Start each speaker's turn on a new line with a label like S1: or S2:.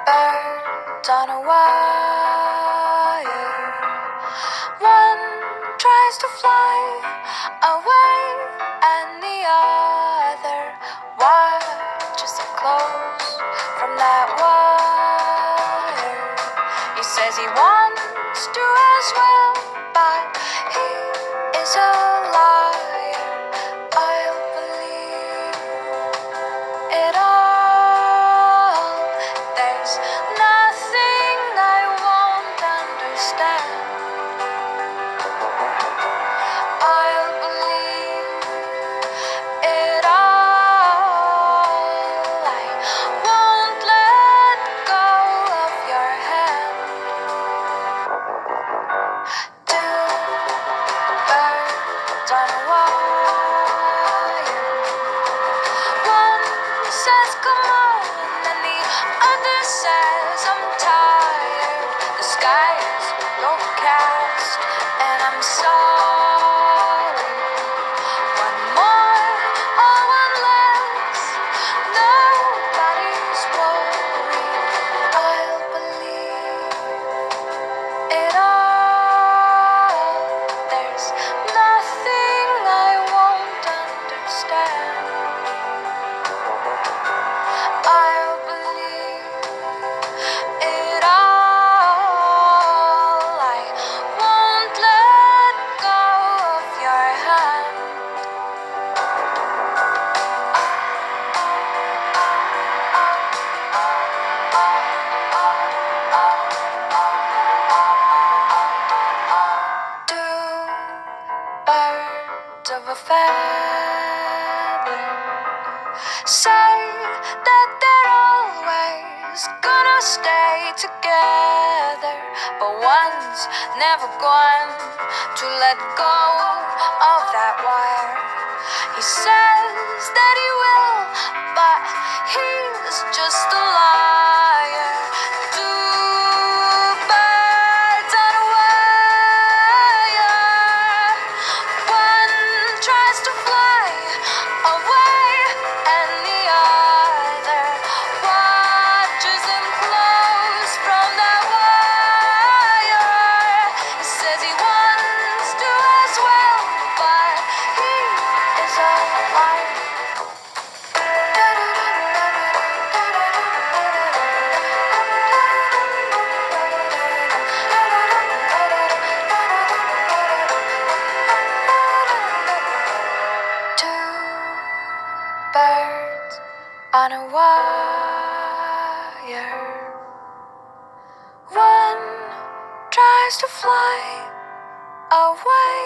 S1: birds on a wire. One tries to fly away, and the other watches it close from that wire. He says he wants to as well, but he is a liar. I'll believe it all. There's nothing I won't understand. I'll believe it all. I won't let go of your hand. Two birds on a wire. One says come on, and the other says I'm tired. The sky is overcast, and I'm sorry. One more or one less, nobody's worried. I'll believe it all. There's nothing I won't understand. I'll believe it all. I won't let go of your hand. Two birds of a feather say that they're always gonna stay together, but one's never going to let go of that wire. He says that he will, but he's just a liar. Two birds on a wire. One tries to fly away, and the other watches him close from that wire. He says he wants to as well, but he is a liar. Two birds on a wire. One tries to fly away,